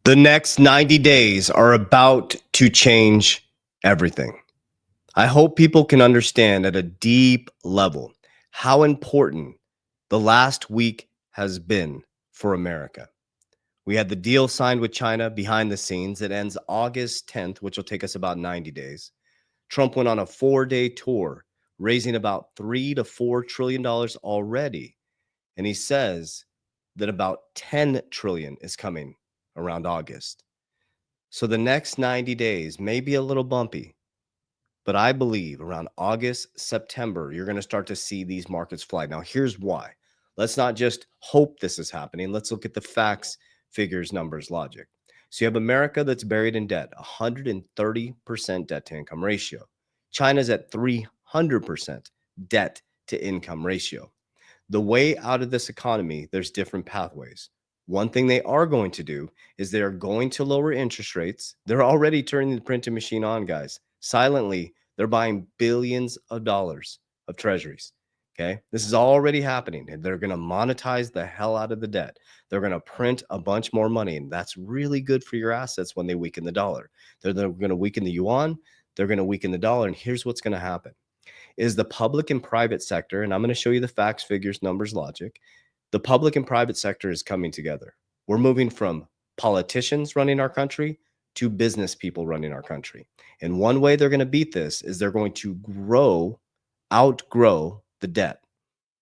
The next 90 days are about to change everything. I hope people can understand at a deep level how important the last week has been for America. We had the deal signed with China behind the scenes. It ends August 10th, which will take us about 90 days. Trump went on a 4-day tour, raising about $3 to $4 trillion already. And he says that about 10 trillion is coming around August. So the next 90 days may be a little bumpy, but I believe around August, September, you're going to start to see these markets fly. Now, here's why. Let's not just hope this is happening. Let's look at the facts, figures, numbers, logic. So you have America that's buried in debt, 130% debt to income ratio. China's at 300% debt to income ratio. The way out of this economy, there's different pathways. One thing they are going to do is they are going to lower interest rates. They're already turning the printing machine on, guys. Silently, they're buying billions of dollars of treasuries. Okay. This is already happening. And they're going to monetize the hell out of the debt. They're going to print a bunch more money. And that's really good for your assets when they weaken the dollar. They're going to weaken the yuan. They're going to weaken the dollar. And here's what's going to happen is the public and private sector, and I'm going to show you the facts, figures, numbers, logic. The public and private sector is coming together. We're moving from politicians running our country to business people running our country. And one way they're going to beat this is they're going to outgrow the debt.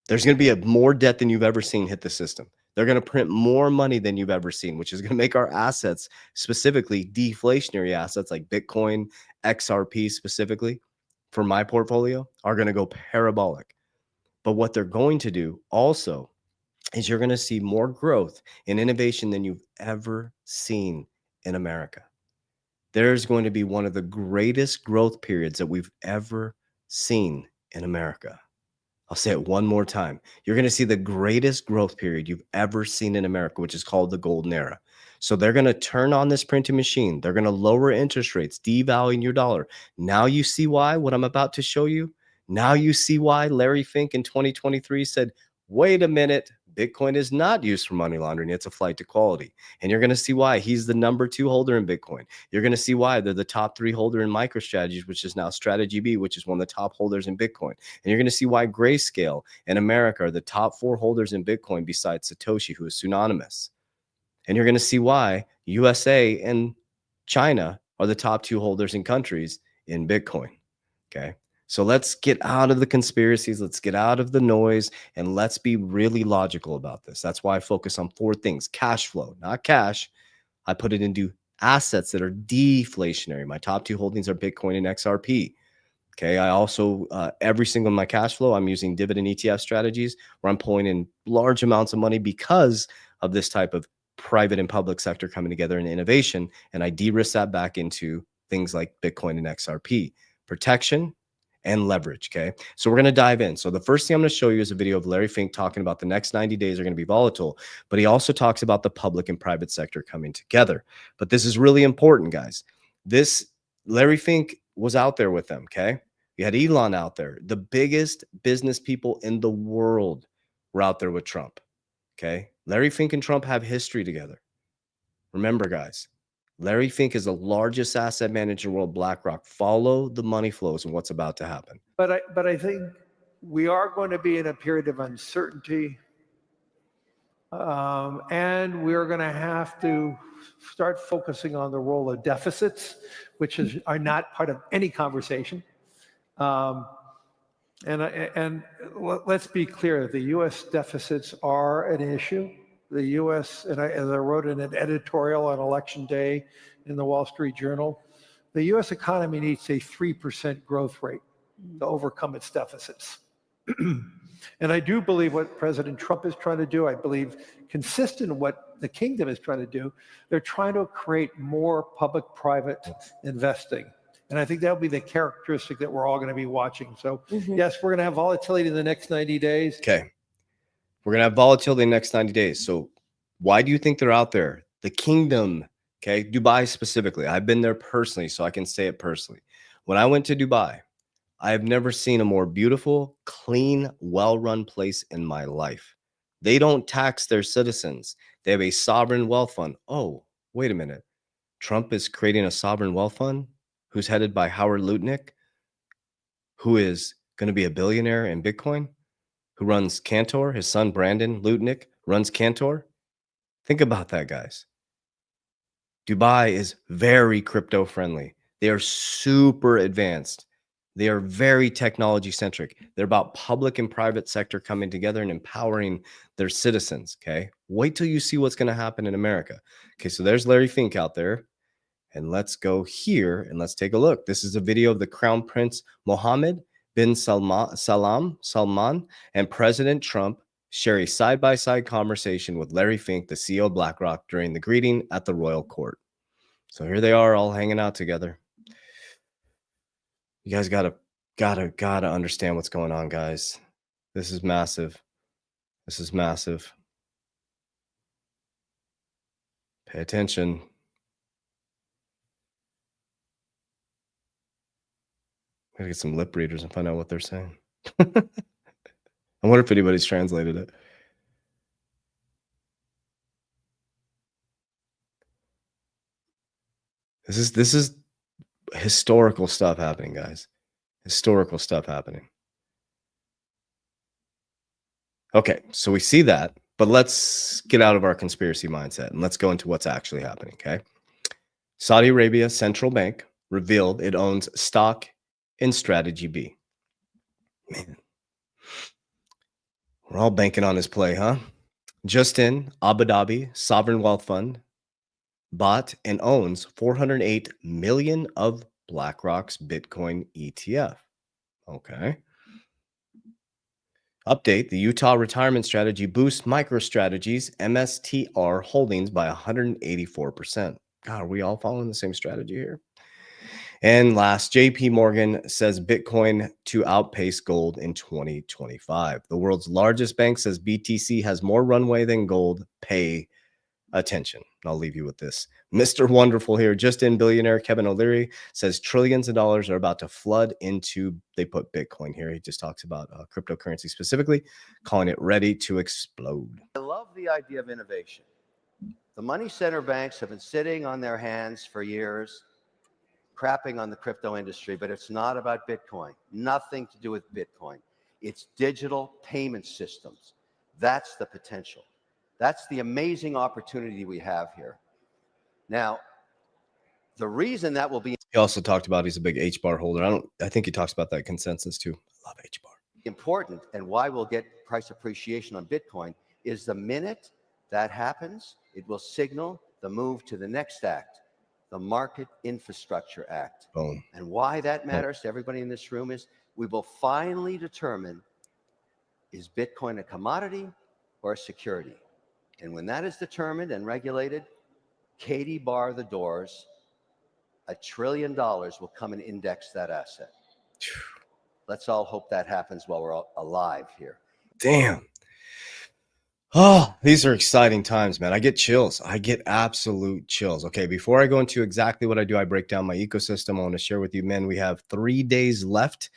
There's going to be more debt than you've ever seen hit the system. They're going to print more money than you've ever seen, which is going to make our assets, specifically deflationary assets like Bitcoin, XRP specifically, for my portfolio, are going to go parabolic. But what they're going to do also is you're going to see more growth and innovation than you've ever seen in America. There's going to be one of the greatest growth periods that we've ever seen in America. I'll say it one more time. You're going to see the greatest growth period you've ever seen in America, which is called the golden era. So they're going to turn on this printing machine. They're going to lower interest rates, devaluing your dollar. Now you see why what I'm about to show you. Now you see why Larry Fink in 2023 said, wait a minute, Bitcoin is not used for money laundering. It's a flight to quality. And you're going to see why he's the number 2 holder in Bitcoin. You're going to see why they're the top 3 holder in MicroStrategies, which is now Strategy B, which is one of the top holders in Bitcoin. And you're going to see why Grayscale and America are the top 4 holders in Bitcoin besides Satoshi, who is pseudonymous. And you're going to see why USA and China are the top 2 holders in countries in Bitcoin. Okay. So let's get out of the conspiracies. Let's get out of the noise and let's be really logical about this. That's why I focus on 4 things: cash flow, not cash. I put it into assets that are deflationary. My top 2 holdings are Bitcoin and XRP. Okay. I also, every single of my cash flow, I'm using dividend ETF strategies where I'm pulling in large amounts of money because of this type of private and public sector coming together in innovation. And I de-risk that back into things like Bitcoin and XRP, protection and leverage. Okay. So we're going to dive in. So the first thing I'm going to show you is a video of Larry Fink talking about the next 90 days are going to be volatile, but he also talks about the public and private sector coming together. But this is really important, guys. Larry Fink was out there with them. Okay. You had Elon out there. The biggest business people in the world were out there with Trump. Okay. Larry Fink and Trump have history together. Remember, guys, Larry Fink is the largest asset manager in the world, BlackRock. Follow the money flows and what's about to happen. But I think we are going to be in a period of uncertainty. And we're going to have to start focusing on the role of deficits, which are not part of any conversation. And let's be clear, the U.S. deficits are an issue. The U.S., as I wrote in an editorial on Election Day in the Wall Street Journal, the U.S. economy needs a 3% growth rate to overcome its deficits. And I do believe what President Trump is trying to do, I believe consistent with what the kingdom is trying to do, they're trying to create more public-private investing. And I think that'll be the characteristic that we're all going to be watching. So yes, we're going to have volatility in the next 90 days. Okay. We're going to have volatility in the next 90 days. So why do you think they're out there? The kingdom, okay, Dubai specifically. I've been there personally, so I can say it personally. When I went to Dubai, I have never seen a more beautiful, clean, well-run place in my life. They don't tax their citizens. They have a sovereign wealth fund. Oh, wait a minute. Trump is creating a sovereign wealth fund who's headed by Howard Lutnick, who is going to be a billionaire in Bitcoin, who runs Cantor. His son, Brandon Lutnick, runs Cantor. Think about that, guys. Dubai is very crypto friendly. They are super advanced. They are very technology centric. They're about public and private sector coming together and empowering their citizens. Okay. Wait till you see what's going to happen in America. Okay. So there's Larry Fink out there. And let's go here and let's take a look. This is a video of the Crown Prince Mohammed bin Salman, and President Trump share a side-by-side conversation with Larry Fink, the CEO of BlackRock, during the greeting at the royal court. So here they are all hanging out together. You guys gotta understand what's going on, guys. This is massive. This is massive. Pay attention. Gotta get some lip readers and find out what they're saying. I wonder if anybody's translated it. This is historical stuff happening, guys. Historical stuff happening. Okay, so we see that, but let's get out of our conspiracy mindset and let's go into what's actually happening, okay? Saudi Arabia Central Bank revealed it owns stock in Strategy B. Man, we're all banking on this play, huh? Just in, Abu Dhabi Sovereign Wealth Fund bought and owns 408 million of BlackRock's Bitcoin ETF. Okay. Update: the Utah retirement strategy boosts MicroStrategy's MSTR holdings by 184%. God, are we all following the same strategy here? And last, JP Morgan says Bitcoin to outpace gold in 2025. The world's largest bank says BTC has more runway than gold. Pay attention. I'll leave you with this. Mr. Wonderful here, just in, billionaire Kevin O'Leary says trillions of dollars are about to flood into, they put Bitcoin here. He just talks about cryptocurrency specifically, calling it ready to explode. I love the idea of innovation. The money center banks have been sitting on their hands for years, crapping on the crypto industry, but it's not about Bitcoin. Nothing to do with Bitcoin. It's digital payment systems. That's the potential. That's the amazing opportunity we have here. Now, the reason that will be He also talked about he's a big H-bar holder. I think he talks about that consensus too. I love H-bar. important and why we'll get price appreciation on Bitcoin is the minute that happens, it will signal the move to the next act, the Market Infrastructure Act. Boom. And why that matters to everybody in this room is we will finally determine, is Bitcoin a commodity or a security? And when that is determined and regulated, Katie bar the doors, $1 trillion will come and index that asset. Let's all hope that happens while we're all alive here. Damn. Oh, these are exciting times, man. I get chills. I get absolute chills. Okay, before I go into exactly what I do, I break down my ecosystem. I want to share with you, men, we have 3 days left.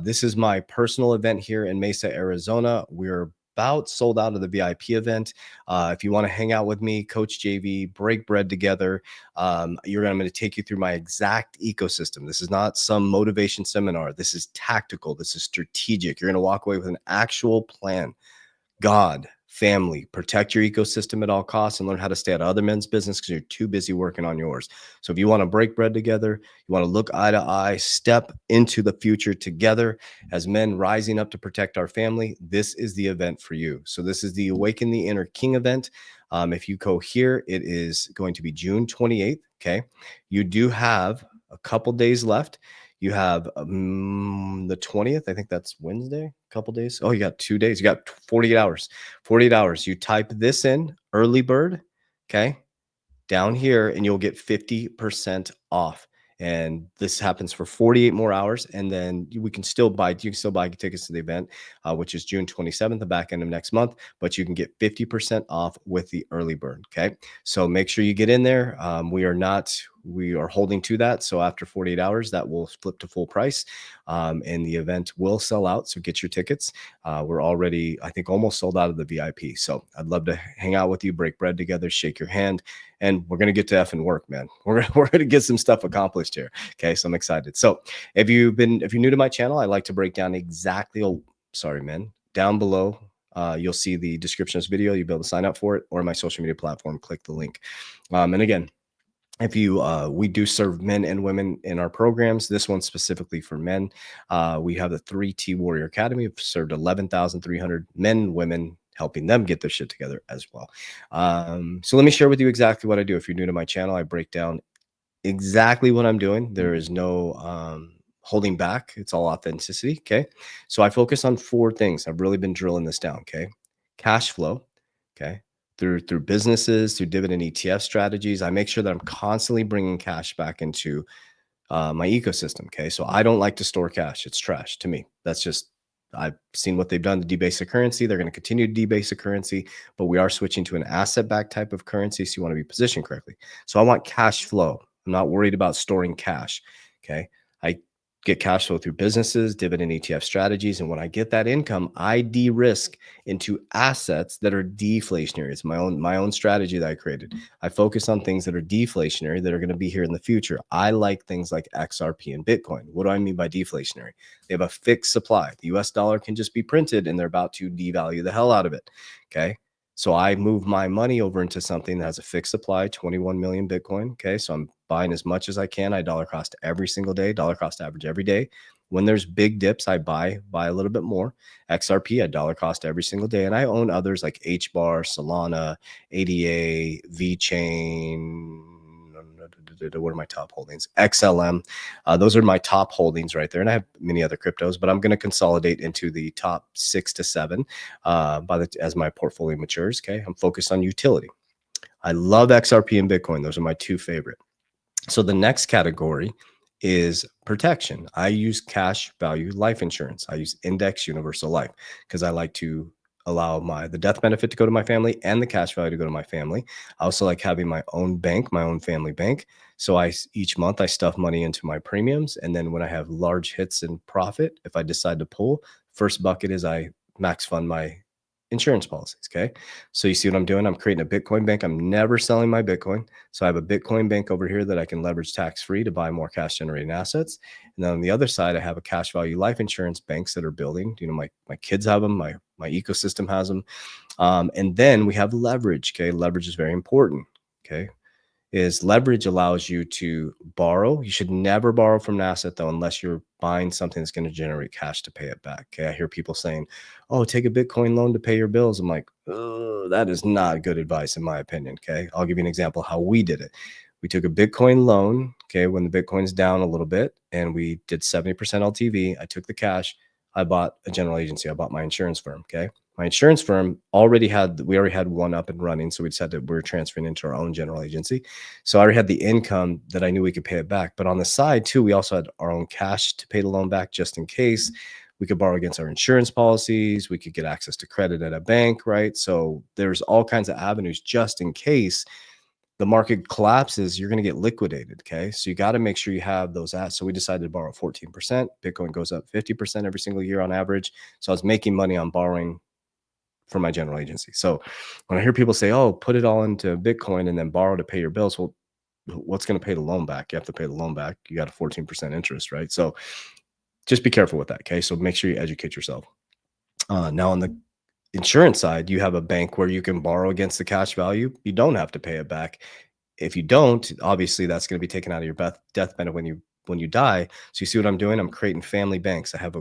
This is my personal event here in Mesa, Arizona. We're about sold out of the VIP event. If you want to hang out with me, Coach JV, break bread together, I'm going to take you through my exact ecosystem. This is not some motivation seminar. This is tactical. This is strategic. You're going to walk away with an actual plan. God, family, protect your ecosystem at all costs and learn how to stay out of other men's business because you're too busy working on yours. So if you want to break bread together, you want to look eye to eye, step into the future together as men rising up to protect our family, this is the event for you. So this is the Awaken the Inner King event. If you go here, it is going to be June 28th. Okay. You do have a couple days left. You have the 20th. I think that's Wednesday, a couple days. Oh, you got 2 days. You got 48 hours. 48 hours. You type this in, early bird, okay, down here, and you'll get 50% off. And this happens for 48 more hours. And then we can still buy, you can still buy tickets to the event, which is June 27th, the back end of next month. But you can get 50% off with the early bird. Okay. So make sure you get in there. we are holding to that. So after 48 hours, that will flip to full price, and the event will sell out. So get your tickets. We're already, I think, almost sold out of the VIP. So I'd love to hang out with you, break bread together, shake your hand, and we're gonna get to effing work, man. We're gonna get some stuff accomplished here. Okay, so I'm excited. So if you're new to my channel, I like to break down exactly. Oh, sorry, man. Down below, you'll see the description of this video. You'll be able to sign up for it, or my social media platform. Click the link. And again, if you we do serve men and women in our programs. This one's specifically for men. We have the 3T Warrior Academy. We've served 11,300 men and women, helping them get their shit together as well. So let me share with you exactly what I do. If you're new to my channel, I break down exactly what I'm doing. There is no holding back. It's all authenticity. Okay. So I focus on 4 things. I've really been drilling this down. Okay. Cash flow. Okay. Through businesses, through dividend ETF strategies. I make sure that I'm constantly bringing cash back into my ecosystem. Okay. So I don't like to store cash. It's trash to me. That's just, I've seen what they've done to debase the currency. They're going to continue to debase the currency, but we are switching to an asset backed type of currency. So you want to be positioned correctly. So I want cash flow. I'm not worried about storing cash. Okay. I get cash flow through businesses, dividend ETF strategies. And when I get that income, I de-risk into assets that are deflationary. It's my own strategy that I created. I focus on things that are deflationary, that are going to be here in the future. I like things like XRP and Bitcoin. What do I mean by deflationary? They have a fixed supply. The US dollar can just be printed and they're about to devalue the hell out of it. Okay. So I move my money over into something that has a fixed supply, 21 million Bitcoin. Okay. So I'm buying as much as I can. I dollar cost every single day, dollar cost average every day. When there's big dips, I buy a little bit more. XRP, I dollar cost every single day. And I own others like HBAR, Solana, ADA, VChain. What are my top holdings? XLM. Those are my top holdings right there. And I have many other cryptos, but I'm going to consolidate into the top 6 to 7 as my portfolio matures. Okay. I'm focused on utility. I love XRP and Bitcoin. Those are my 2 favorite. So the next category is protection. I use cash value life insurance. I use index universal life because I like to allow the death benefit to go to my family and the cash value to go to my family. I also like having my own bank, my own family bank. So each month I stuff money into my premiums. And then when I have large hits in profit, if I decide to pull, first bucket is I max fund my insurance policies. Okay. So you see what I'm doing? I'm creating a Bitcoin bank. I'm never selling my Bitcoin. So I have a Bitcoin bank over here that I can leverage tax-free to buy more cash generating assets. And then on the other side, I have a cash value life insurance banks that are building. You know, my kids have them. My ecosystem has them. And then we have leverage. Okay. Leverage is very important. Okay. Leverage allows you to borrow. You should never borrow from an asset though, unless you're buying something that's going to generate cash to pay it back. Okay. I hear people saying, oh, take a Bitcoin loan to pay your bills. I'm like, oh, that is not good advice in my opinion. Okay. I'll give you an example how we did it. We took a Bitcoin loan. Okay. When the Bitcoin's down a little bit and we did 70% LTV, I took the cash. I bought a general agency. I bought my insurance firm. Okay. My insurance firm we already had one up and running. So we decided we were transferring into our own general agency. So I already had the income that I knew we could pay it back. But on the side too, we also had our own cash to pay the loan back just in case. We could borrow against our insurance policies. We could get access to credit at a bank, right? So there's all kinds of avenues just in case the market collapses, you're going to get liquidated. Okay. So you got to make sure you have those assets. So we decided to borrow 14%. Bitcoin goes up 50% every single year on average. So I was making money on borrowing for my general agency. So when I hear people say, oh, put it all into Bitcoin and then borrow to pay your bills, well, what's going to pay the loan back? You have to pay the loan back. You got a 14% interest, right? So just be careful with that. Okay. So make sure you educate yourself. Now on the insurance side, you have a bank where you can borrow against the cash value. You don't have to pay it back. If you don't, obviously that's going to be taken out of your death benefit when you die. So you see what I'm doing? I'm creating family banks. I have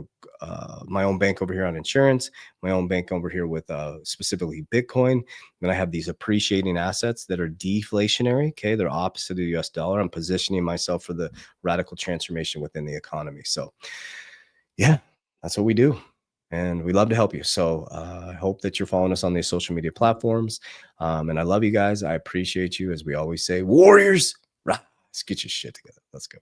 my own bank over here on insurance, my own bank over here with specifically Bitcoin. Then I have these appreciating assets that are deflationary. Okay. They're opposite of the US dollar. I'm positioning myself for the radical transformation within the economy. So yeah, that's what we do. And we love to help you. So I hope that you're following us on these social media platforms. And I love you guys. I appreciate you. As we always say, warriors, rise, get your shit together. Let's go.